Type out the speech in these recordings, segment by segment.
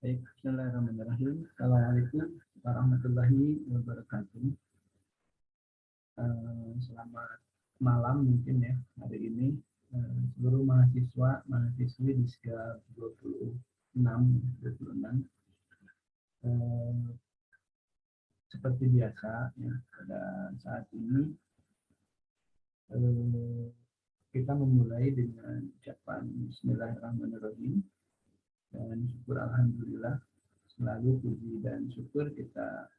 Baik, bismillahirrahmanirrahim. Assalamualaikum warahmatullahi wabarakatuh. Selamat malam mungkin ya hari ini seluruh mahasiswa mahasiswi di SIA 26 seperti biasa ya, pada saat ini kita memulai dengan ucapan Bismillahirrahmanirrahim dan syukur alhamdulillah, selalu puji dan syukur kita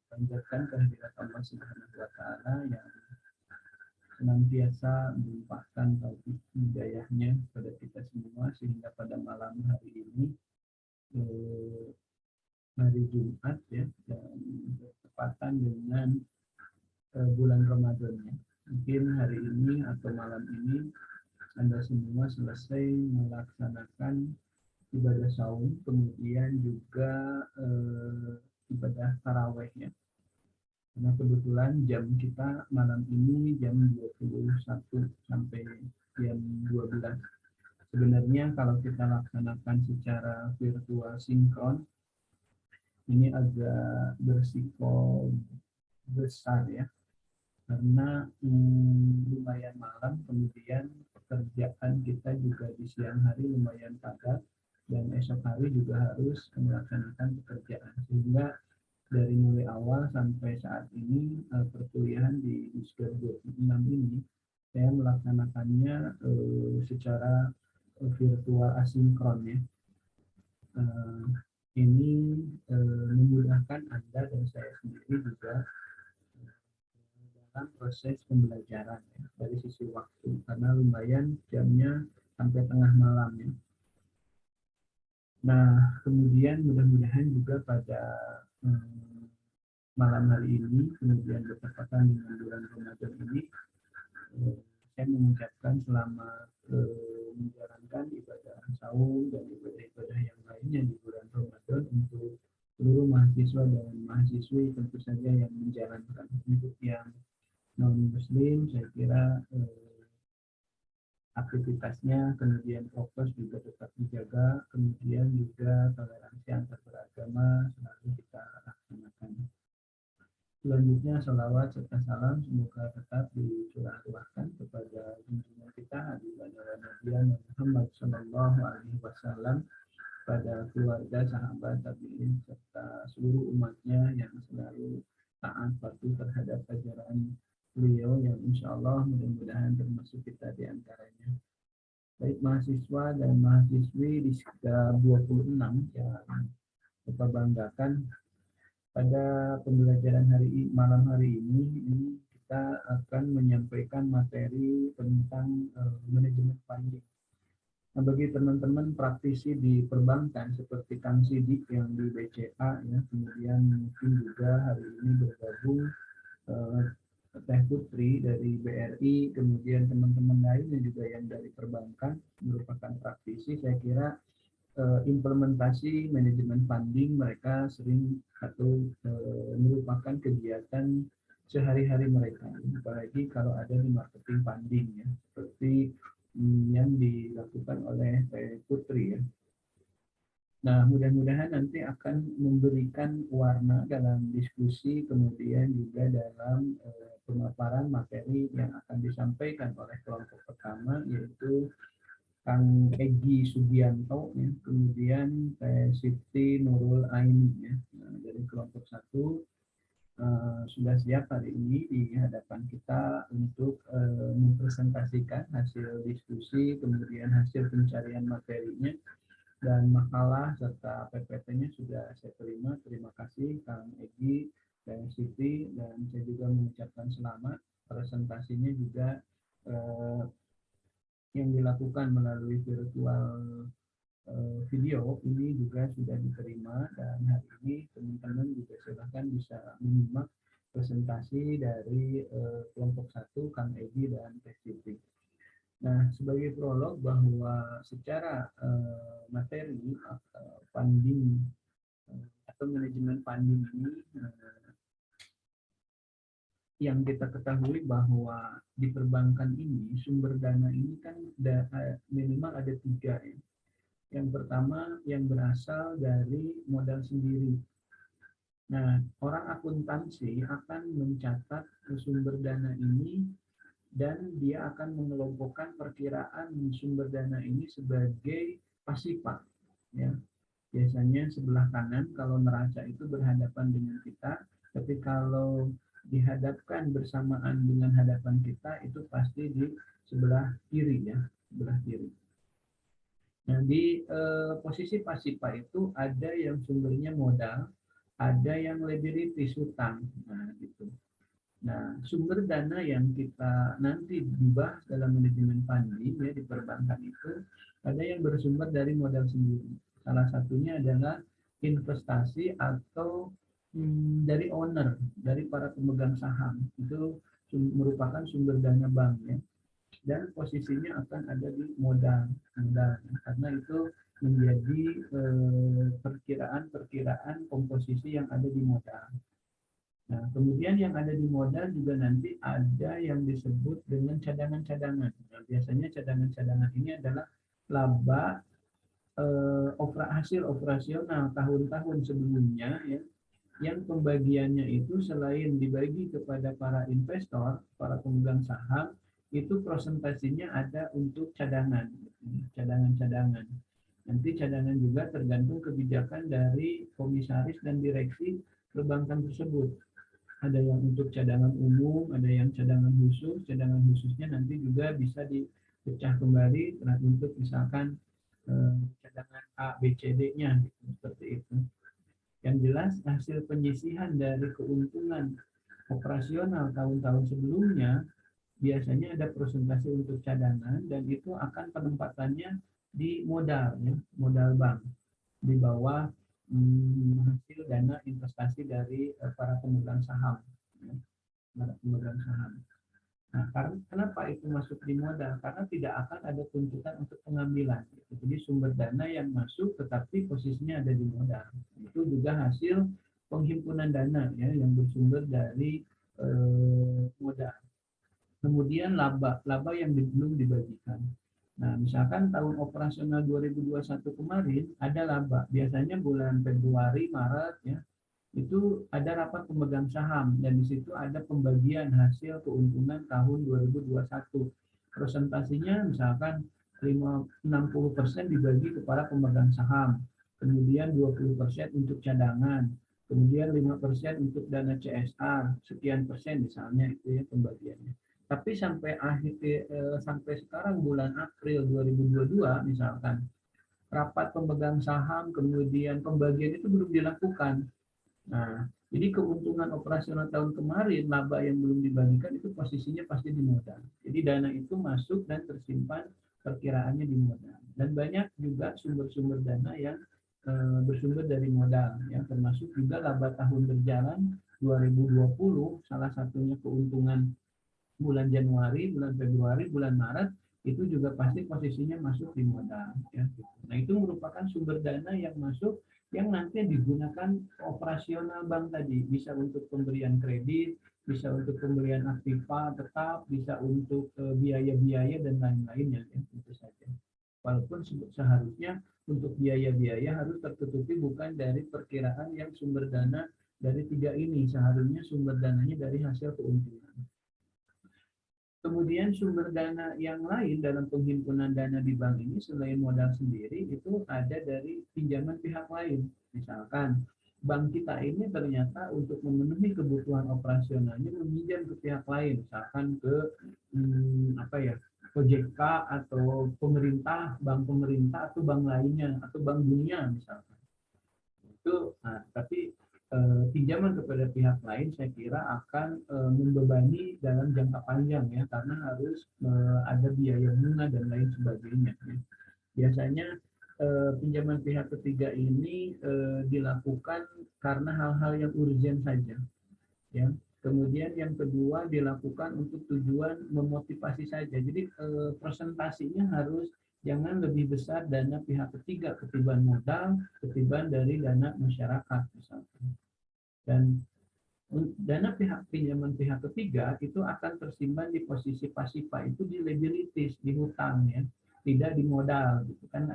panjatkan kehadirat Allah Subhanahu wa taala yang senantiasa melimpahkan taufik hidayahnya kepada kita semua sehingga pada malam hari ini hari Jumat ya, dan bertepatan dengan bulan Ramadan ya. Mungkin hari ini atau malam ini Anda semua selesai melaksanakan ibadah saum, kemudian juga ibadah taraweh ya. Karena kebetulan jam kita malam ini jam 21 sampai jam 12. Sebenarnya kalau kita laksanakan secara virtual sinkron, ini agak berisiko besar ya. Karena lumayan malam, kemudian pekerjaan kita juga di siang hari lumayan padat, dan esok hari juga harus melaksanakan pekerjaan. Sehingga dari mulai awal sampai saat ini perkuliahan di Uskar 26 ini saya melaksanakannya secara virtual asinkron ya. Ini memudahkan Anda dan saya sendiri juga dalam proses pembelajaran ya, dari sisi waktu, karena lumayan jamnya sampai tengah malam ya. Nah, kemudian mudah-mudahan juga pada malam hari ini, kemudian bertepatan dengan bulan Ramadan ini, saya mengucapkan selamat menjalankan ibadah saum dan ibadah-ibadah yang lainnya di bulan Ramadan untuk seluruh mahasiswa dan mahasiswi tentu saja yang menjalankan. Untuk yang non-muslim, saya kira aktivitasnya, kemudian fokus juga tetap dijaga, kemudian juga toleransi antar beragama selalu kita laksanakan. Selanjutnya salawat serta salam semoga tetap dicurahkan kepada junjungan kita Habibana Nabi Muhammad Sallallahu Alaihi Wasallam, pada keluarga, sahabat, tabiin serta seluruh umatnya yang selalu taat patuh terhadap ajaran beliau, yang insya Allah mudah-mudahan termasuk kita di antaranya. Baik mahasiswa dan mahasiswi di sekitar 26 yang kita banggakan, pada pembelajaran malam hari ini kita akan menyampaikan materi tentang manajemen funding. Nah, bagi teman-teman praktisi di perbankan seperti Kang Sidik yang di BCA ya, kemudian mungkin juga hari ini bergabung Teh Putri dari BRI, kemudian teman-teman lainnya juga yang dari perbankan merupakan praktisi, saya kira implementasi manajemen funding mereka sering atau merupakan kegiatan sehari-hari mereka, apalagi kalau ada di marketing funding ya, seperti yang dilakukan oleh Putri ya. Nah, mudah-mudahan nanti akan memberikan warna dalam diskusi, kemudian juga dalam pemaparan materi yang akan disampaikan oleh kelompok pertama, yaitu Kang Egi Sugianto, ya, kemudian Siti Nurul Aini ya. Nah, dari kelompok 1 sudah siap hari ini di hadapan kita untuk mempresentasikan hasil diskusi, kemudian hasil pencarian materinya dan makalah serta PPT-nya sudah saya terima. Terima kasih Kang Egi dan Siti, dan saya juga mengucapkan selamat. Presentasinya juga yang dilakukan melalui virtual video ini juga sudah diterima, dan hari ini teman-teman juga silahkan bisa menyimak presentasi dari kelompok 1 Kang Egi dan Teh Siti. Nah, sebagai prolog bahwa secara materi funding atau manajemen funding ini yang kita ketahui bahwa di perbankan ini sumber dana ini kan minimal ada 3 ya. Yang pertama yang berasal dari modal sendiri. Nah, orang akuntansi akan mencatat sumber dana ini dan dia akan mengelompokkan perkiraan sumber dana ini sebagai pasifa. Ya, biasanya sebelah kanan kalau neraca itu berhadapan dengan kita, tapi kalau dihadapkan bersamaan dengan hadapan kita itu pasti di sebelah kiri ya, sebelah kiri. Nah, di posisi pasifa itu ada yang sumbernya modal, ada yang liabilities hutang. Nah, gitu. Nah, sumber dana yang kita nanti dibahas dalam manajemen funding ya di perbankan itu ada yang bersumber dari modal sendiri. Salah satunya adalah investasi atau dari owner, dari para pemegang saham. Itu merupakan sumber dana bank ya. Dan posisinya akan ada di modal, karena itu menjadi perkiraan komposisi yang ada di modal. Nah, kemudian yang ada di modal juga nanti ada yang disebut dengan cadangan-cadangan. Nah, biasanya cadangan-cadangan ini adalah laba hasil operasional tahun-tahun sebelumnya ya, yang pembagiannya itu selain dibagi kepada para investor, para pemegang saham, itu presentasinya ada untuk cadangan, cadangan-cadangan. Nanti cadangan juga tergantung kebijakan dari komisaris dan direksi perbankan tersebut. Ada yang untuk cadangan umum, ada yang cadangan khusus. Cadangan khususnya nanti juga bisa dipecah kembali untuk misalkan cadangan A, B, C, D-nya gitu, seperti itu. Yang jelas hasil penyisihan dari keuntungan operasional tahun-tahun sebelumnya biasanya ada presentasi untuk cadangan dan itu akan penempatannya di modal ya, modal bank di bawah hasil dana investasi dari para pemegang saham ya, para pemegang saham. Nah, karena kenapa itu masuk di modal? Karena tidak akan ada tuntutan untuk pengambilan. Jadi sumber dana yang masuk tetapi posisinya ada di modal. Itu juga hasil penghimpunan dana ya yang bersumber dari modal. Kemudian laba yang belum dibagikan. Nah, misalkan tahun operasional 2021 kemarin ada laba. Biasanya bulan Februari, Maret ya, itu ada rapat pemegang saham dan di situ ada pembagian hasil keuntungan tahun 2021. Presentasinya misalkan 60% dibagi kepada pemegang saham, kemudian 20% untuk cadangan, kemudian 5% untuk dana CSR, sekian persen misalnya itu ya pembagiannya. Tapi sampai sekarang bulan April 2022 misalkan rapat pemegang saham kemudian pembagian itu belum dilakukan. Nah, jadi keuntungan operasional tahun kemarin, laba yang belum dibagikan itu posisinya pasti di modal. Jadi dana itu masuk dan tersimpan perkiraannya di modal. Dan banyak juga sumber-sumber dana yang bersumber dari modal, ya, termasuk juga laba tahun berjalan 2020, salah satunya keuntungan bulan Januari, bulan Februari, bulan Maret, itu juga pasti posisinya masuk di modal. Ya. Nah, itu merupakan sumber dana yang masuk yang nanti digunakan operasional bank tadi. Bisa untuk pemberian kredit, bisa untuk pemberian aktiva tetap, bisa untuk biaya-biaya dan lain-lainnya. Ya, tentu saja. Walaupun seharusnya untuk biaya-biaya harus tertutupi bukan dari perkiraan yang sumber dana dari tiga ini. Seharusnya sumber dananya dari hasil keuntungan. Kemudian sumber dana yang lain dalam penghimpunan dana di bank ini selain modal sendiri itu ada dari pinjaman pihak lain. Misalkan bank kita ini ternyata untuk memenuhi kebutuhan operasionalnya meminjam ke pihak lain, misalkan ke OJK atau pemerintah, bank pemerintah atau bank lainnya atau bank dunia misalkan. Itu, tapi pinjaman kepada pihak lain saya kira akan membebani dalam jangka panjang ya karena harus ada biaya bunga dan lain sebagainya. Ya. Biasanya pinjaman pihak ketiga ini dilakukan karena hal-hal yang urgent saja. Ya. Kemudian yang kedua dilakukan untuk tujuan memotivasi saja. Jadi presentasinya harus jangan lebih besar dana pihak ketiga ketimbang modal, ketimbang dari dana masyarakat misalkan. Dan dana pinjaman pihak ketiga itu akan tersimpan di posisi pasifa itu di liabilities, di hutang ya, tidak di modal gitu kan.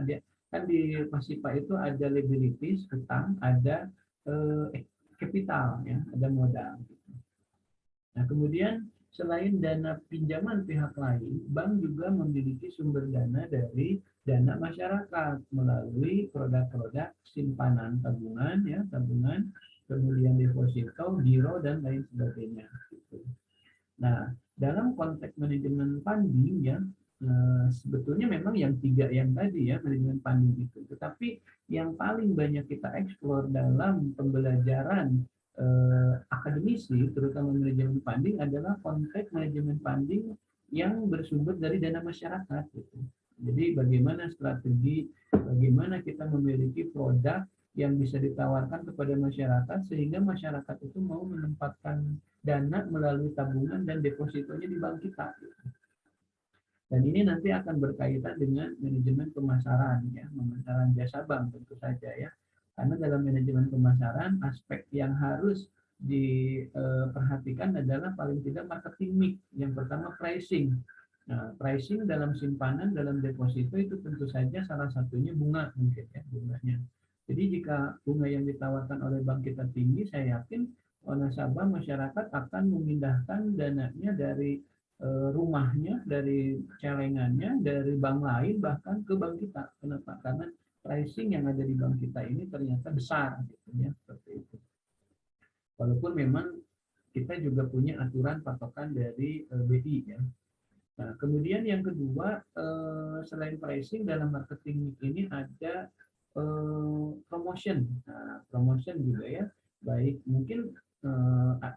Kan di Pasipa itu ada liabilities, hutang, ada capital, ya, ada modal. Nah, kemudian selain dana pinjaman pihak lain, bank juga memiliki sumber dana dari dana masyarakat melalui produk-produk simpanan tabungan, ya, tabungan, kemudian deposito, giro, dan lain sebagainya. Gitu. Nah, dalam konteks manajemen funding, ya, sebetulnya memang yang tiga yang tadi, ya, manajemen funding itu. Tetapi yang paling banyak kita eksplor dalam pembelajaran akademisi, terutama manajemen funding, adalah konteks manajemen funding yang bersumber dari dana masyarakat. Gitu. Jadi bagaimana strategi, bagaimana kita memiliki produk yang bisa ditawarkan kepada masyarakat sehingga masyarakat itu mau menempatkan dana melalui tabungan dan depositonya di bank kita. Dan ini nanti akan berkaitan dengan manajemen pemasaran, ya, pemasaran jasa bank tentu saja, ya. Karena dalam manajemen pemasaran aspek yang harus diperhatikan adalah paling tidak marketing mix. Yang pertama pricing. Nah, pricing dalam simpanan, dalam deposito itu tentu saja salah satunya bunga mungkin, ya, bunganya. Jadi jika bunga yang ditawarkan oleh bank kita tinggi, saya yakin nasabah masyarakat akan memindahkan dananya dari rumahnya, dari celengannya, dari bank lain bahkan ke bank kita. Kenapa? Karena pricing yang ada di bank kita ini ternyata besar, gitu, ya, seperti itu. Walaupun memang kita juga punya aturan patokan dari BI, ya. Nah, kemudian yang kedua, selain pricing dalam marketing ini ada promotion. Nah, promotion juga, ya, baik mungkin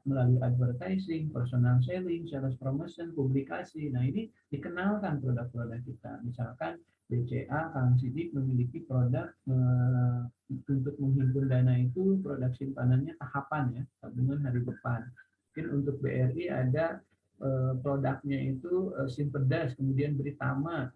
melalui advertising, personal selling, sales promotion, publikasi. Nah, ini dikenalkan produk-produk kita. Misalkan BCA, Kang Sidik memiliki produk untuk menghimpun dana itu, produk simpanannya tahapan, ya, tabungan hari depan. Mungkin untuk BRI ada produknya itu Simpedas, kemudian Britama.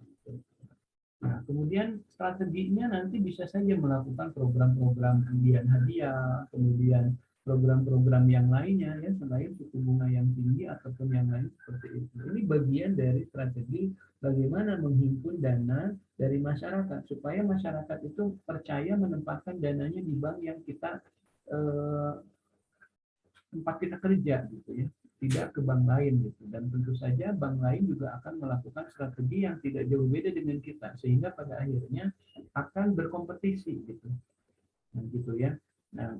Nah, kemudian strateginya nanti bisa saja melakukan program-program undian hadiah, kemudian program-program yang lainnya, ya, selain suku bunga yang tinggi ataupun yang lain seperti itu. Ini bagian dari strategi bagaimana menghimpun dana dari masyarakat supaya masyarakat itu percaya menempatkan dananya di bank yang kita tempat kita kerja, gitu, ya, tidak ke bank lain, gitu. Dan tentu saja bank lain juga akan melakukan strategi yang tidak jauh beda dengan kita sehingga pada akhirnya akan berkompetisi, gitu. Nah, gitu, ya. Nah,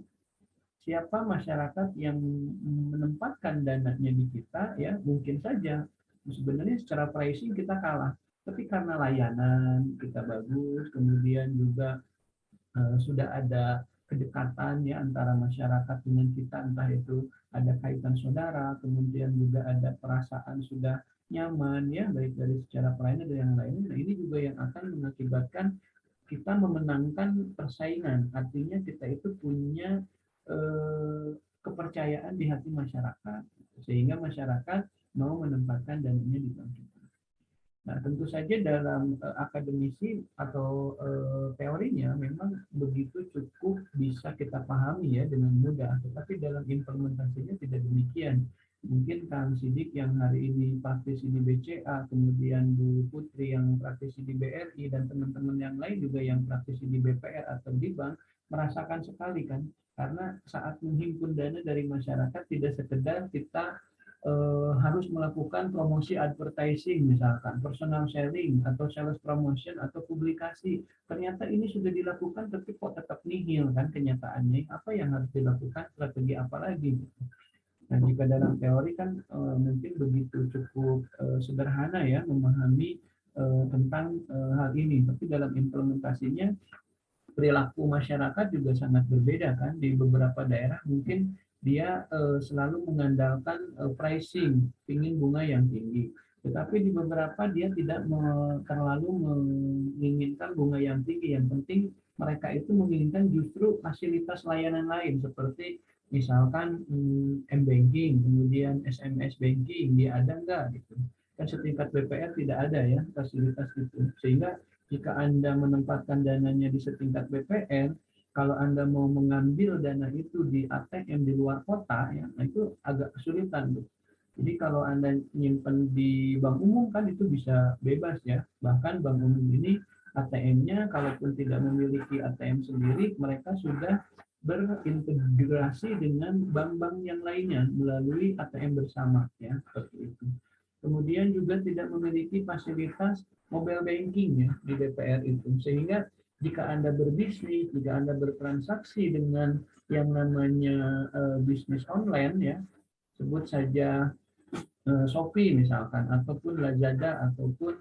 siapa masyarakat yang menempatkan dananya di kita, ya, mungkin saja sebenarnya secara pricing kita kalah, tapi karena layanan kita bagus, kemudian juga sudah ada kedekatan, ya, antara masyarakat dengan kita, entah itu ada kaitan saudara, kemudian juga ada perasaan sudah nyaman, ya, baik dari secara pelayanan dan yang lainnya. Nah, ini juga yang akan mengakibatkan kita memenangkan persaingan, artinya kita itu punya kepercayaan di hati masyarakat, sehingga masyarakat mau menempatkan dananya di bank kita. Nah, tentu saja dalam akademisi atau teorinya memang begitu cukup bisa kita pahami, ya, dengan mudah, tetapi dalam implementasinya tidak demikian. Mungkin Kang Sidik yang hari ini praktisi di BCA, kemudian Bu Putri yang praktisi di BRI, dan teman-teman yang lain juga yang praktisi di BPR atau di bank, merasakan sekali, kan, karena saat menghimpun dana dari masyarakat tidak sekedar kita harus melakukan promosi advertising, misalkan personal selling atau sales promotion atau publikasi. Ternyata ini sudah dilakukan tapi kok tetap nihil, kan, kenyataannya. Apa yang harus dilakukan, strategi apa lagi? Nah, jika dalam teori kan mungkin begitu cukup sederhana, ya, memahami tentang hal ini, tapi dalam implementasinya perilaku masyarakat juga sangat berbeda, kan. Di beberapa daerah mungkin dia selalu mengandalkan pricing, ingin bunga yang tinggi. Tetapi di beberapa dia tidak terlalu menginginkan bunga yang tinggi. Yang penting mereka itu menginginkan justru fasilitas layanan lain seperti misalkan m-banking, kemudian SMS banking, dia ada enggak, gitu. Kan setingkat BPR tidak ada, ya, fasilitas itu. Sehingga jika Anda menempatkan dananya di setingkat BPR, kalau Anda mau mengambil dana itu di ATM di luar kota, ya, nah itu agak kesulitan. Jadi kalau Anda nyimpan di bank umum kan itu bisa bebas, ya. Bahkan bank umum ini ATM-nya, kalaupun tidak memiliki ATM sendiri, mereka sudah berintegrasi dengan bank-bank yang lainnya melalui ATM bersama, ya, seperti itu. Kemudian juga tidak memiliki fasilitas mobile banking, ya, di BPR itu, sehingga jika Anda berbisnis, jika Anda bertransaksi dengan yang namanya bisnis online, ya, sebut saja Shopee misalkan, ataupun Lazada, ataupun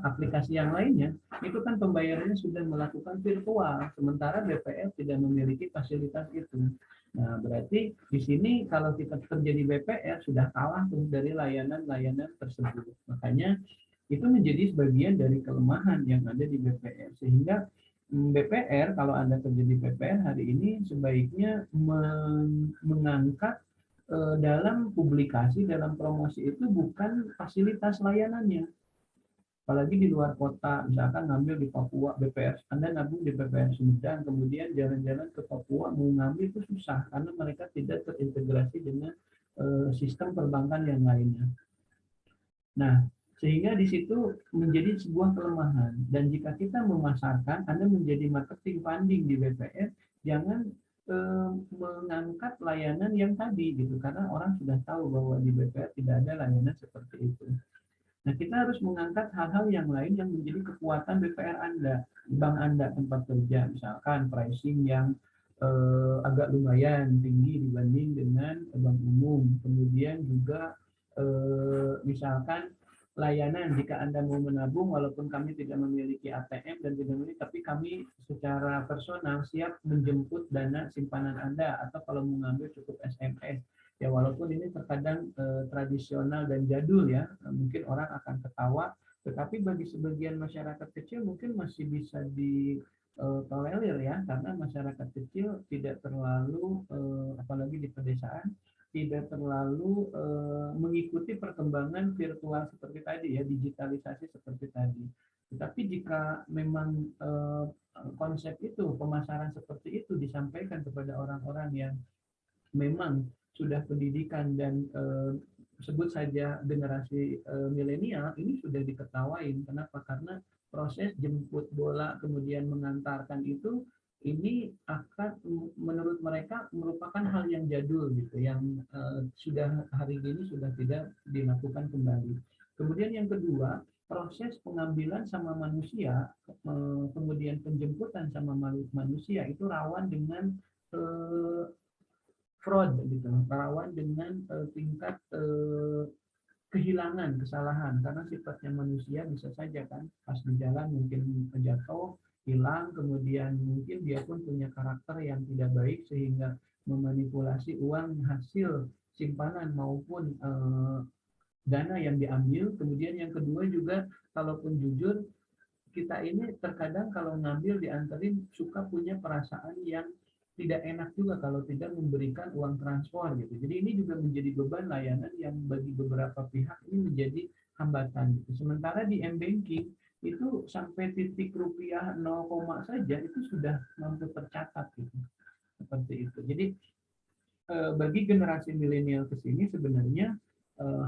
aplikasi yang lainnya, itu kan pembayarannya sudah melakukan virtual, sementara BPR tidak memiliki fasilitas itu. Nah, berarti di sini kalau kita kerja di BPR sudah kalah tuh dari layanan-layanan tersebut. Makanya itu menjadi sebagian dari kelemahan yang ada di BPR, sehingga BPR, kalau Anda kerja di BPR hari ini, sebaiknya mengangkat dalam publikasi, dalam promosi itu bukan fasilitas layanannya. Apalagi di luar kota, misalkan ngambil di Papua, BPR, Anda nabung di BPR Sumedang, kemudian jalan-jalan ke Papua mau ngambil itu susah, karena mereka tidak terintegrasi dengan sistem perbankan yang lainnya. Nah, sehingga di situ menjadi sebuah kelemahan. Dan jika kita memasarkan, Anda menjadi marketing funding di BPR, jangan mengangkat layanan yang tadi, gitu, karena orang sudah tahu bahwa di BPR tidak ada layanan seperti itu. Nah, kita harus mengangkat hal-hal yang lain yang menjadi kekuatan BPR Anda, bank Anda tempat kerja, misalkan pricing yang agak lumayan tinggi dibanding dengan bank umum. Kemudian juga misalkan layanan, jika Anda mau menabung, walaupun kami tidak memiliki ATM dan tidak memiliki, tapi kami secara personal siap menjemput dana simpanan Anda, atau kalau mau ngambil cukup SMS. Ya, walaupun ini terkadang tradisional dan jadul, ya, mungkin orang akan ketawa, tetapi bagi sebagian masyarakat kecil mungkin masih bisa ditolerir, ya, karena masyarakat kecil tidak terlalu, apalagi di pedesaan, tidak terlalu mengikuti perkembangan virtual seperti tadi, ya, digitalisasi seperti tadi. Tetapi jika memang konsep itu, pemasaran seperti itu disampaikan kepada orang-orang yang memang sudah pendidikan dan sebut saja generasi milenial, ini sudah diketawain. Kenapa? Karena proses jemput bola kemudian mengantarkan itu, ini akan menurut mereka merupakan hal yang jadul, gitu, yang sudah hari ini sudah tidak dilakukan kembali. Kemudian yang kedua, proses pengambilan sama manusia, kemudian penjemputan sama manusia itu rawan dengan fraud, gitu, rawan dengan tingkat kehilangan, kesalahan, karena sifatnya manusia bisa saja kan pas di jalan mungkin jatuh, hilang, kemudian mungkin dia pun punya karakter yang tidak baik sehingga memanipulasi uang hasil simpanan maupun dana yang diambil. Kemudian yang kedua juga, kalaupun jujur, kita ini terkadang kalau ngambil dianterin suka punya perasaan yang tidak enak juga kalau tidak memberikan uang transfer, gitu. Jadi ini juga menjadi beban layanan yang bagi beberapa pihak ini menjadi hambatan, gitu. Sementara di M-Banking itu sampai titik rupiah 0, saja itu sudah mampu tercatat, gitu. Seperti itu. Jadi bagi generasi milenial ke sini sebenarnya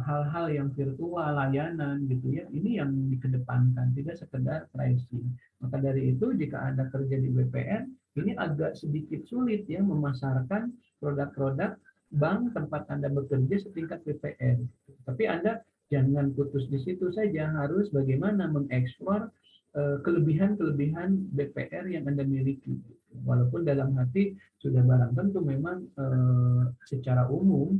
hal-hal yang virtual, layanan, gitu, ya, ini yang dikedepankan, tidak sekedar pricing. Maka dari itu, jika Anda kerja di BPR, ini agak sedikit sulit, ya, memasarkan produk-produk bank tempat Anda bekerja setingkat BPR. Tapi Anda jangan putus di situ saja, harus bagaimana mengeksplor kelebihan-kelebihan BPR yang Anda miliki. Walaupun dalam hati sudah barang tentu memang secara umum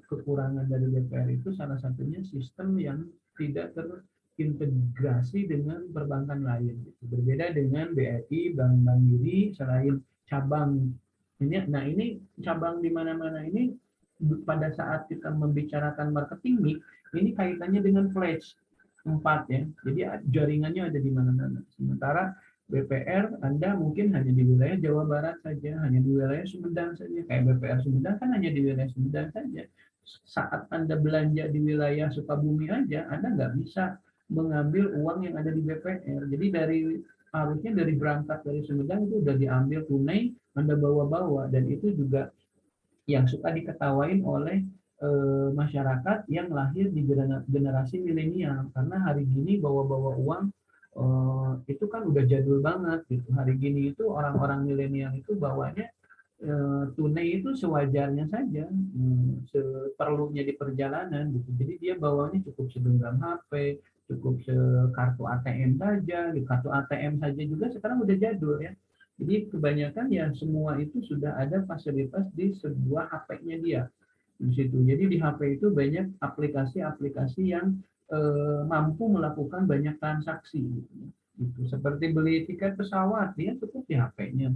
kekurangan dari BPR itu salah satunya sistem yang tidak terintegrasi dengan perbankan lain. Berbeda dengan BRI, Bank Mandiri, selain cabang ini, nah ini cabang di mana-mana ini pada saat kita membicarakan marketing mix, ini kaitannya dengan pledge 4, ya. Jadi jaringannya ada di mana-mana. Sementara BPR Anda mungkin hanya di wilayah Jawa Barat saja, hanya di wilayah Sumedang saja. Kayak BPR Sumedang kan hanya di wilayah Sumedang saja. Saat Anda belanja di wilayah Sukabumi aja, Anda nggak bisa mengambil uang yang ada di BPR. Jadi harusnya dari berangkat dari Sumedang itu udah diambil tunai, Anda bawa-bawa, dan itu juga yang suka diketawain oleh masyarakat yang lahir di generasi milenial, karena hari ini bawa-bawa uang itu kan udah jadul banget gitu. Hari gini itu orang-orang milenial itu bawanya tunai itu sewajarnya saja, seperlunya di perjalanan gitu. Jadi dia bawanya cukup segenggam HP, cukup sekartu ATM saja. Di kartu ATM saja juga sekarang udah jadul ya. Jadi kebanyakan ya semua itu sudah ada fasilitas di sebuah HP-nya dia di situ. Jadi di HP itu banyak aplikasi-aplikasi yang mampu melakukan banyak transaksi gitu. Gitu. Seperti beli tiket pesawat dia cukup di HP-nya.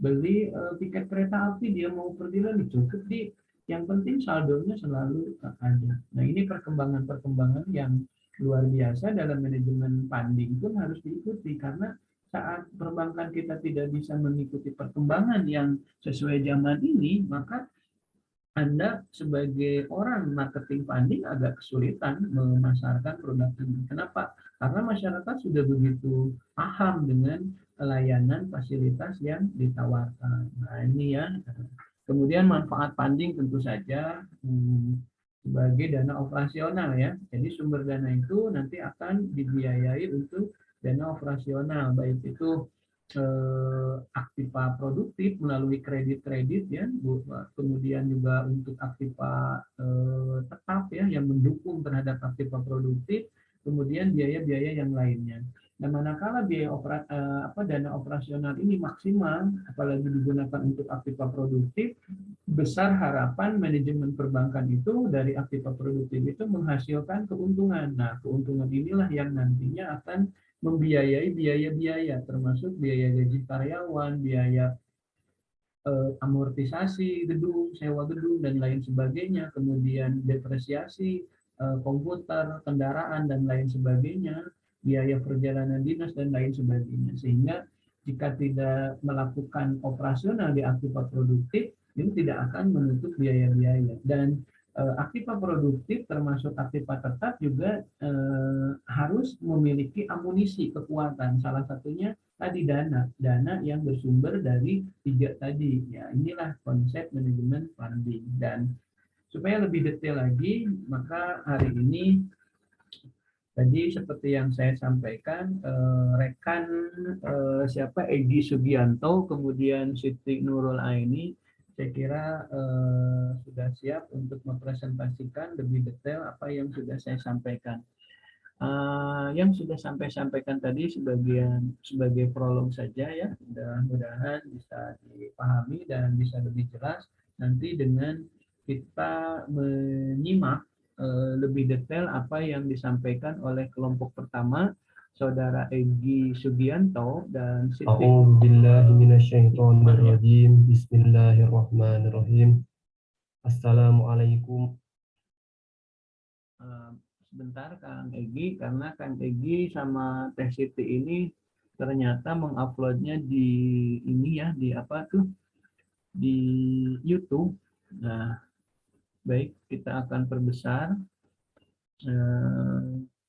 Beli tiket kereta api dia mau pergi lagi cukup di, yang penting saldonya selalu ada. Nah, ini perkembangan-perkembangan yang luar biasa dalam manajemen funding pun harus diikuti, karena saat perbankan kita tidak bisa mengikuti perkembangan yang sesuai zaman ini, maka anda sebagai orang marketing funding agak kesulitan memasarkan produk ini. Kenapa? Karena masyarakat sudah begitu paham dengan layanan fasilitas yang ditawarkan. Nah, ini ya. Kemudian manfaat funding tentu saja sebagai dana operasional ya. Jadi sumber dana itu nanti akan dibiayai untuk dana operasional, baik itu aktiva produktif melalui kredit-kredit ya, kemudian juga untuk aktiva tetap ya yang mendukung terhadap aktiva produktif, kemudian biaya-biaya yang lainnya. Nah, manakala dana operasional ini maksimal, apalagi digunakan untuk aktiva produktif, besar harapan manajemen perbankan itu dari aktiva produktif itu menghasilkan keuntungan. Nah, keuntungan inilah yang nantinya akan membiayai biaya-biaya, termasuk biaya gaji karyawan, biaya amortisasi gedung, sewa gedung, dan lain sebagainya, kemudian depresiasi komputer, kendaraan, dan lain sebagainya, biaya perjalanan dinas, dan lain sebagainya. Sehingga jika tidak melakukan operasional di aktiva produktif, ini tidak akan menutup biaya-biaya. Dan aktiva produktif termasuk aktiva tetap juga harus memiliki amunisi kekuatan. Salah satunya tadi dana yang bersumber dari tiga tadi. Ya, inilah konsep manajemen funding. Dan supaya lebih detail lagi, maka hari ini tadi seperti yang saya sampaikan, rekan siapa Egy Sugianto, kemudian Siti Nurul Aini, saya kira sudah siap untuk mempresentasikan lebih detail apa yang sudah saya sampaikan. Yang sudah sampaikan tadi sebagai prolog saja ya, mudah-mudahan bisa dipahami dan bisa lebih jelas nanti dengan kita menyimak lebih detail apa yang disampaikan oleh kelompok pertama Saudara Egy Sugianto dan Siti. A'udzu billahi minasyaitonir rajim. Bismillahirrahmanirrahim. Assalamualaikum. Sebentar Kang Egy, karena Kang Egy sama Teh Siti ini ternyata menguploadnya di ini ya, di apa tuh, di YouTube. Nah, baik, kita akan perbesar.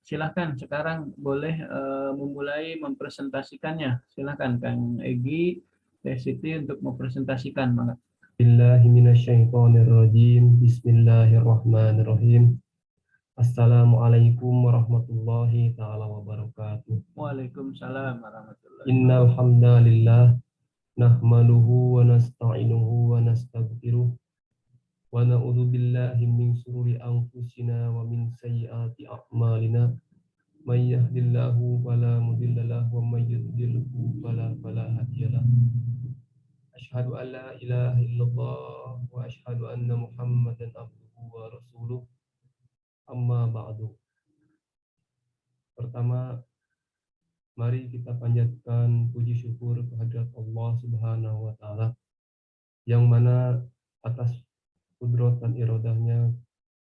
Silahkan sekarang boleh memulai mempresentasikannya. Silahkan Kang Egy, Teh Siti untuk mempresentasikan. Billahi minasyaitonir rajim. Bismillahirrahmanirrahim. Assalamualaikum warahmatullahi ta'ala wabarakatuh. Waalaikumsalam warahmatullahi wabarakatuh. Innal hamdalillah nahmaduhu wa nasta'inuhu wa nastaghfiruh wa na'udzu billahi min shururi anfusina wa min sayyiati a'malina. May yahdihillahu fala mudilla lahu wa may yudlilhu fala hadiya lahu. Asyhadu an la ilaha illallah wa asyhadu anna Muhammadan abduhu wa rasuluh. Amma ba'du. Pertama, mari kita panjatkan puji syukur kehadirat Allah Subhanahu wa taala yang mana atas kudrat dan iradahnya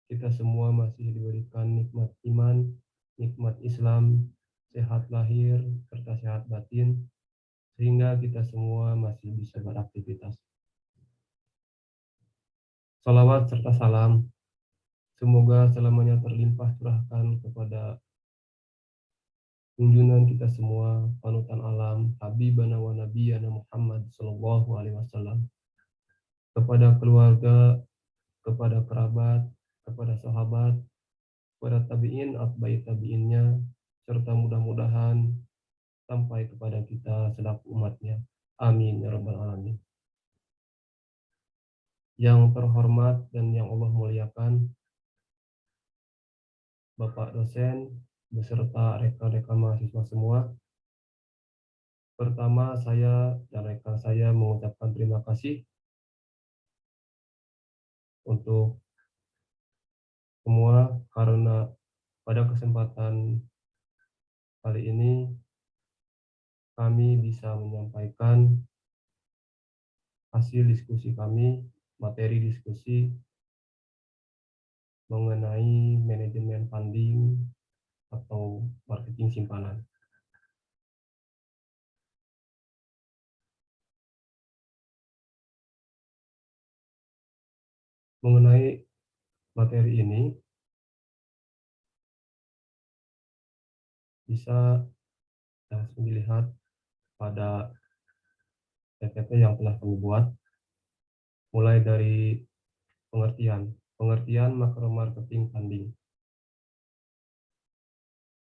kita semua masih diberikan nikmat iman, nikmat Islam, sehat lahir serta sehat batin, sehingga kita semua masih bisa beraktivitas. Salawat serta salam semoga selamanya terlimpah curahkan kepada junjungan kita semua, panutan alam, Habibana wa Nabiyana Muhammad Sallallahu Alaihi Wasallam, kepada keluarga, kepada kerabat, kepada sahabat, kepada tabi'in, atba'i tabi'innya, serta mudah-mudahan sampai kepada kita selaku umatnya. Amin ya rabbal alamin. Yang terhormat dan yang Allah muliakan, Bapak dosen beserta rekan-rekan mahasiswa semua. Pertama, saya dan rekan saya mengucapkan terima kasih untuk semua karena pada kesempatan kali ini kami bisa menyampaikan hasil diskusi kami, materi diskusi mengenai manajemen funding atau marketing simpanan. Mengenai materi ini bisa langsung dilihat pada PPT yang telah kami buat, mulai dari pengertian makro marketing funding,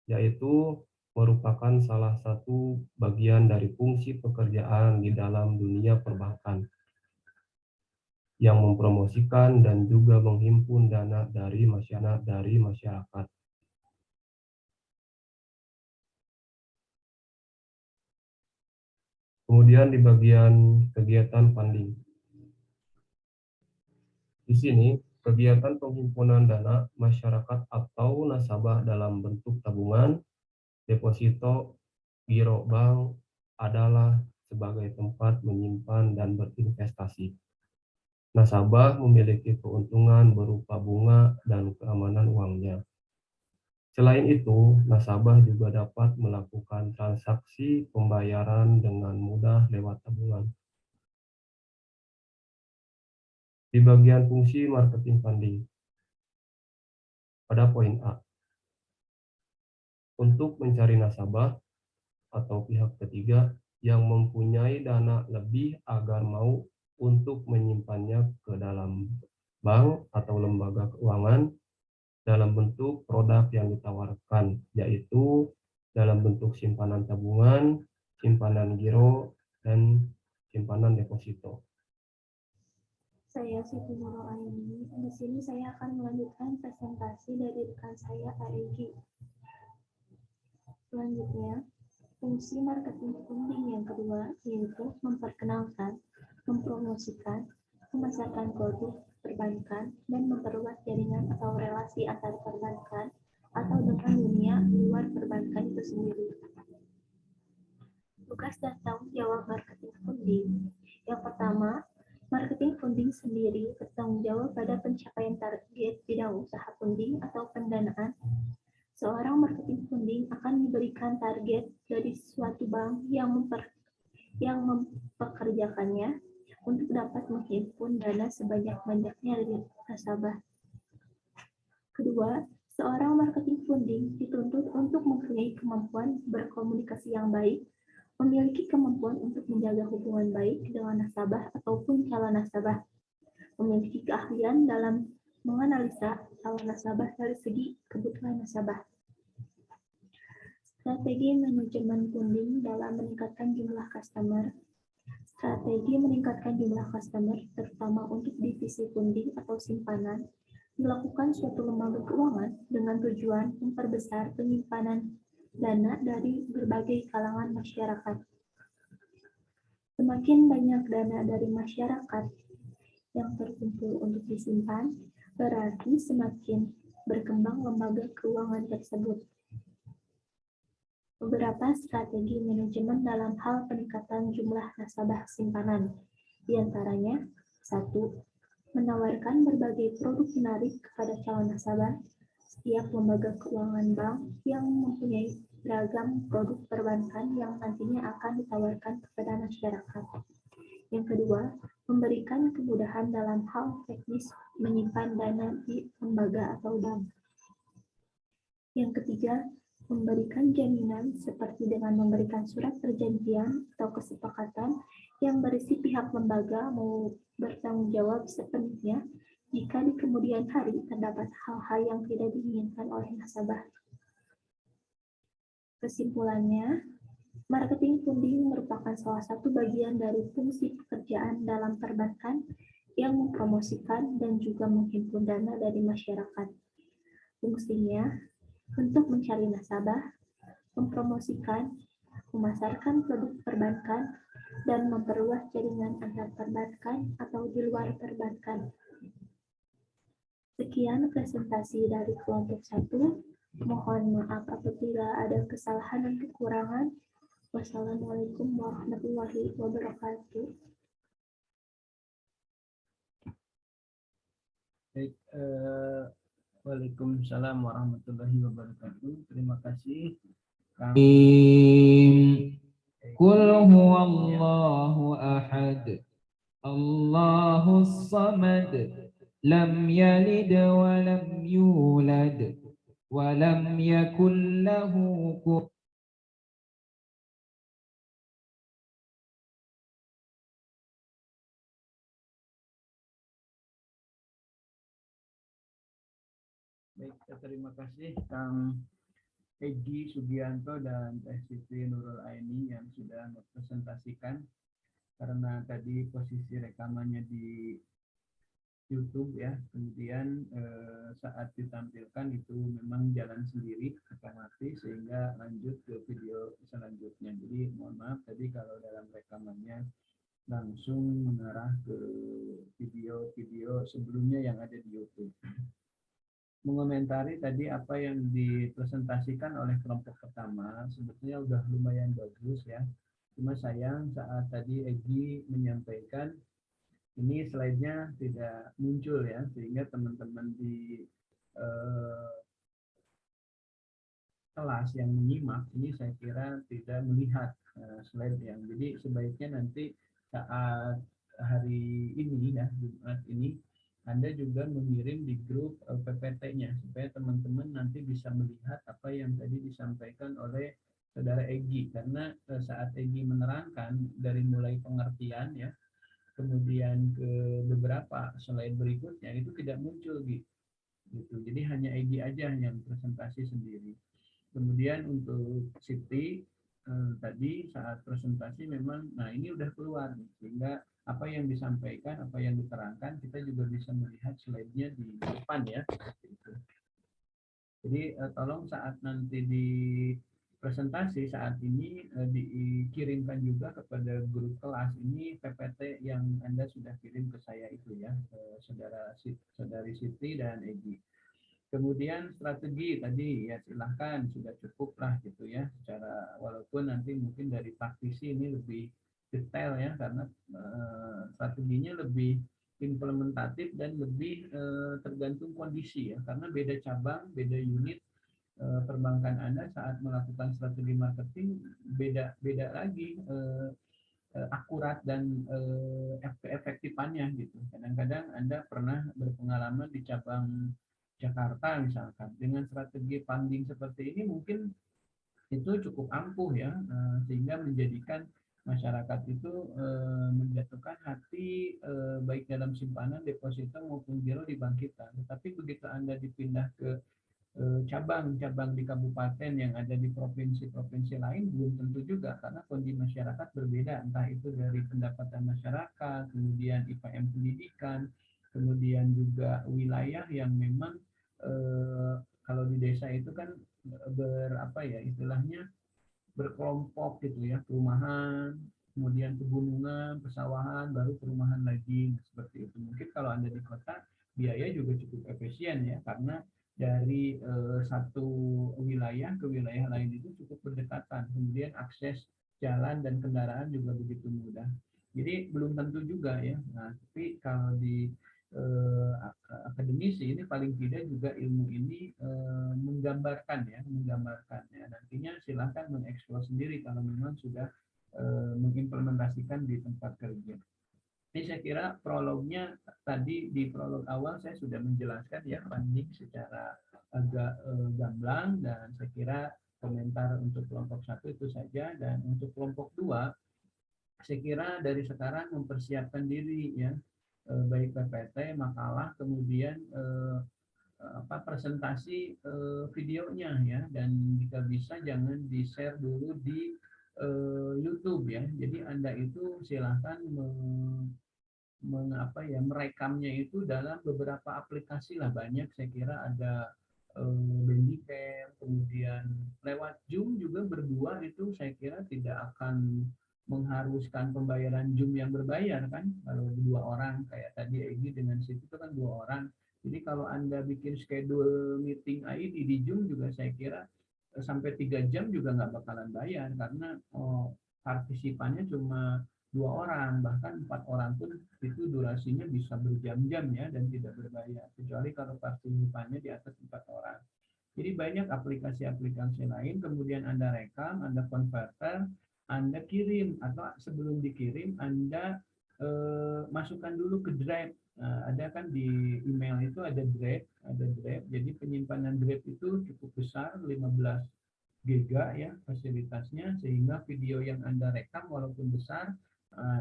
yaitu merupakan salah satu bagian dari fungsi pekerjaan di dalam dunia perbankan yang mempromosikan dan juga menghimpun dana dari masyarakat. Kemudian di bagian kegiatan funding. Di sini, kegiatan penghimpunan dana masyarakat atau nasabah dalam bentuk tabungan, deposito, giro bank adalah sebagai tempat menyimpan dan berinvestasi. Nasabah memiliki keuntungan berupa bunga dan keamanan uangnya. Selain itu, nasabah juga dapat melakukan transaksi pembayaran dengan mudah lewat tabungan. Di bagian fungsi marketing funding, pada poin A, untuk mencari nasabah atau pihak ketiga yang mempunyai dana lebih agar mau untuk menyimpannya ke dalam bank atau lembaga keuangan dalam bentuk produk yang ditawarkan, yaitu dalam bentuk simpanan tabungan, simpanan giro, dan simpanan deposito. Saya Siti Nurul Aini. Di sini saya akan melanjutkan presentasi dari rekan saya AEG. Selanjutnya, fungsi marketing funding yang kedua yaitu memperkenalkan, mempromosikan, memasarkan produk perbankan, dan memperluas jaringan atau relasi antar perbankan atau dengan dunia luar perbankan itu sendiri. Tugas dan tanggung jawab marketing funding. Yang pertama, marketing funding sendiri bertanggung jawab pada pencapaian target bidang usaha funding atau pendanaan. Seorang marketing funding akan diberikan target dari suatu bank yang mempekerjakannya untuk dapat menghimpun dana sebanyak-banyaknya dari nasabah. Kedua, seorang marketing funding dituntut untuk mempunyai kemampuan berkomunikasi yang baik, memiliki kemampuan untuk menjaga hubungan baik dengan nasabah ataupun calon nasabah, memiliki keahlian dalam menganalisa calon nasabah dari segi kebutuhan nasabah. Strategi manajemen funding dalam meningkatkan jumlah customer. Strategi meningkatkan jumlah customer, terutama untuk divisi funding atau simpanan, dilakukan suatu lembaga keuangan dengan tujuan memperbesar penyimpanan dana dari berbagai kalangan masyarakat. Semakin banyak dana dari masyarakat yang terkumpul untuk disimpan, berarti semakin berkembang lembaga keuangan tersebut. Beberapa strategi manajemen dalam hal peningkatan jumlah nasabah simpanan, di antaranya 1. Menawarkan berbagai produk menarik kepada calon nasabah. Setiap lembaga keuangan bank yang mempunyai beragam produk perbankan yang nantinya akan ditawarkan kepada masyarakat. Yang kedua, memberikan kemudahan dalam hal teknis menyimpan dana di lembaga atau bank. Yang ketiga, memberikan jaminan seperti dengan memberikan surat perjanjian atau kesepakatan yang berisi pihak lembaga mau bertanggung jawab sepenuhnya jika di kemudian hari terdapat hal-hal yang tidak diinginkan oleh nasabah. Kesimpulannya, Marketing funding merupakan salah satu bagian dari fungsi pekerjaan dalam perbankan yang mempromosikan dan juga menghimpun dana dari masyarakat. Fungsinya untuk mencari nasabah, mempromosikan, memasarkan produk perbankan, dan memperluas jaringan antar perbankan atau di luar perbankan. Sekian presentasi dari kelompok 1. Mohon maaf apabila ada kesalahan dan kekurangan. Wassalamualaikum warahmatullahi wabarakatuh. Baik, Waalaikumsalam warahmatullahi wabarakatuh. Terima kasih. Qul huwallahu ahad, Allahus samad, lam yalid wa lam yulad, wa lam yakul lahu kufuwan. Baik, terima kasih Kang Egi Sugianto dan Teh Siti Nurul Aini yang sudah mempresentasikan, karena tadi posisi rekamannya di YouTube ya, kemudian saat ditampilkan itu memang jalan sendiri otomatis sehingga lanjut ke video selanjutnya. Jadi mohon maaf tadi kalau dalam rekamannya langsung mengarah ke video-video sebelumnya yang ada di YouTube. Mengomentari tadi apa yang dipresentasikan oleh kelompok pertama sebetulnya udah lumayan bagus ya. Cuma sayang saat tadi Egi menyampaikan ini slide-nya tidak muncul ya, sehingga teman-teman di kelas yang menyimak ini saya kira tidak melihat slide yang. Jadi sebaiknya nanti saat hari ini ya, Jumat ini, Anda juga mengirim di grup PPT-nya supaya teman-teman nanti bisa melihat apa yang tadi disampaikan oleh Saudara Egi, karena saat Egi menerangkan dari mulai pengertian ya, kemudian ke beberapa slide berikutnya itu tidak muncul gitu. Jadi hanya Egi aja yang presentasi sendiri. Kemudian untuk Siti tadi saat presentasi memang, nah ini udah keluar sehingga apa yang disampaikan, apa yang diterangkan kita juga bisa melihat slide-nya di depan ya. Gitu. Jadi tolong saat nanti di presentasi saat ini dikirimkan juga kepada grup kelas ini PPT yang Anda sudah kirim ke saya itu ya, saudari Siti dan Egi. Kemudian strategi tadi ya silahkan sudah cukup lah gitu ya, secara walaupun nanti mungkin dari praktisi ini lebih detail ya, karena strateginya lebih implementatif dan lebih tergantung kondisi ya, karena beda cabang, beda unit perbankan Anda saat melakukan strategi marketing beda lagi akurat dan efektifannya gitu. Kadang-kadang Anda pernah berpengalaman di cabang Jakarta misalkan dengan strategi funding seperti ini mungkin itu cukup ampuh ya, sehingga menjadikan masyarakat itu menjatuhkan hati baik dalam simpanan, deposito maupun giro di bank kita. Tetapi begitu Anda dipindah ke cabang-cabang di kabupaten yang ada di provinsi-provinsi lain belum tentu juga, karena kondisi masyarakat berbeda, entah itu dari pendapatan masyarakat, kemudian IPM pendidikan, kemudian juga wilayah yang memang kalau di desa itu kan berapa ya istilahnya berkelompok gitu ya, perumahan, kemudian pegunungan, pesawahan, baru perumahan lagi, seperti itu. Mungkin kalau Anda di kota biaya juga cukup efisien ya, karena dari satu wilayah ke wilayah lain itu cukup berdekatan, kemudian akses jalan dan kendaraan juga begitu mudah. Jadi belum tentu juga ya. Nah, tapi kalau di akademisi ini paling tidak juga ilmu ini menggambarkan ya. Nantinya silahkan mengeksplor sendiri kalau memang sudah mengimplementasikan di tempat kerja. Ini saya kira prolognya tadi di prolog awal saya sudah menjelaskan ya funding secara agak gamblang, dan saya kira komentar untuk kelompok 1 itu saja, dan untuk kelompok 2 saya kira dari sekarang mempersiapkan diri ya, baik PPT, makalah, kemudian presentasi videonya ya, dan jika bisa jangan di-share dulu di YouTube ya. Jadi Anda itu silahkan merekamnya itu dalam beberapa aplikasi lah, banyak saya kira ada Bandicam, kemudian lewat Zoom juga berdua itu saya kira tidak akan mengharuskan pembayaran Zoom yang berbayar kan, kalau dua orang kayak tadi Egy dengan Siti itu kan dua orang. Jadi kalau Anda bikin schedule meeting ID di Zoom juga saya kira sampai 3 jam juga nggak bakalan bayar karena partisipannya cuma 2 orang, bahkan 4 orang pun itu durasinya bisa berjam-jam ya dan tidak berbayar, kecuali kalau partisipannya di atas 4 orang. Jadi banyak aplikasi-aplikasi lain, kemudian Anda rekam, Anda converter, Anda kirim, atau sebelum dikirim Anda masukkan dulu ke Drive. Nah, ada kan di email itu ada Drive, jadi penyimpanan Drive itu cukup besar, 15 giga ya fasilitasnya, sehingga video yang Anda rekam walaupun besar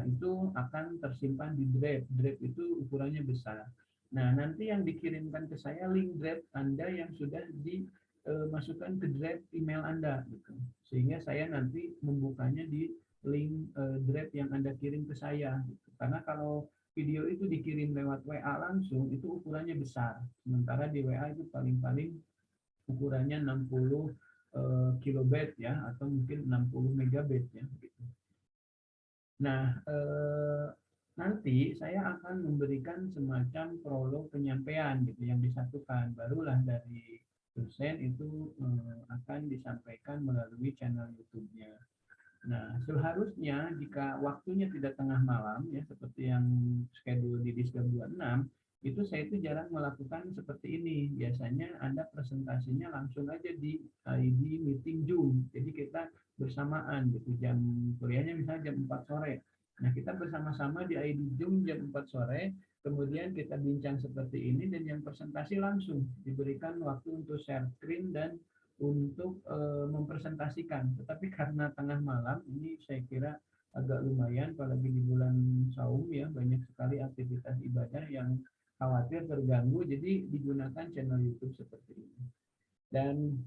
itu akan tersimpan di Drive. Drive itu ukurannya besar. Nah, nanti yang dikirimkan ke saya link Drive Anda yang sudah dimasukkan ke Drive email Anda, gitu. Sehingga saya nanti membukanya di link Drive yang Anda kirim ke saya. Gitu. Karena kalau video itu dikirim lewat WA langsung, itu ukurannya besar. Sementara di WA itu paling-paling ukurannya 60 kilobyte ya, atau mungkin 60 megabyte ya. Gitu. Nah, nanti saya akan memberikan semacam prolog penyampaian gitu yang disatukan, barulah dari dosen itu akan disampaikan melalui channel YouTube-nya. Nah, seharusnya jika waktunya tidak tengah malam ya seperti yang schedule di Diskam 26, itu saya itu jarang melakukan seperti ini. Biasanya Anda presentasinya langsung aja di ID meeting Zoom. Jadi kita bersamaan gitu, jam kuliahnya misalnya jam 4 sore. Nah, kita bersama-sama di ID Zoom jam 4 sore, kemudian kita bincang seperti ini, dan yang presentasi langsung diberikan waktu untuk share screen dan untuk mempresentasikan. Tetapi karena tengah malam ini saya kira agak lumayan, apalagi di bulan Saum ya, banyak sekali aktivitas ibadah yang khawatir terganggu, jadi digunakan channel YouTube seperti ini. Dan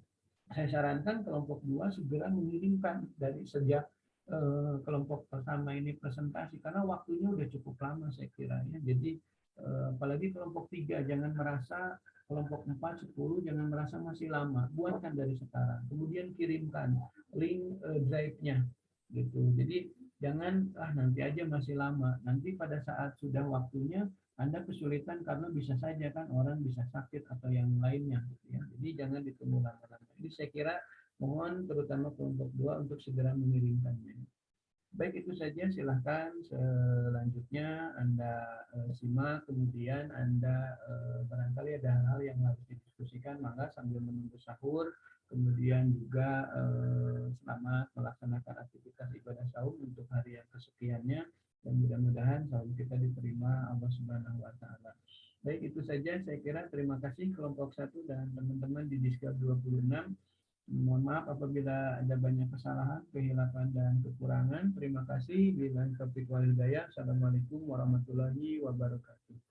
saya sarankan kelompok 2 segera mengirimkan dari sejak kelompok pertama ini presentasi, karena waktunya udah cukup lama saya kira ya. Jadi apalagi kelompok 3 jangan merasa, kelompok 4, 10 jangan merasa masih lama, buatkan dari sekarang, kemudian kirimkan link drive-nya gitu. Jadi jangan nanti aja masih lama, nanti pada saat sudah waktunya Anda kesulitan karena bisa saja kan orang bisa sakit atau yang lainnya gitu ya. Jadi jangan ditunggu lama-lama. Jadi saya kira mohon terutama kelompok 2 untuk segera mengirimkannya. Baik, itu saja, silahkan selanjutnya Anda simak, kemudian Anda barangkali ada hal-hal yang harus didiskusikan, maka sambil menunggu sahur, kemudian juga selamat melaksanakan aktivitas ibadah saum untuk hari yang kesekiannya, dan mudah-mudahan saum kita diterima Allah Subhanahu wa Ta'ala. Baik, itu saja saya kira. Terima kasih kelompok 1 dan teman-teman di Diskab 26. Mohon maaf apabila ada banyak kesalahan, kehilapan, dan kekurangan. Terima kasih. Billahi taufiq wal hidayah. Assalamualaikum warahmatullahi wabarakatuh.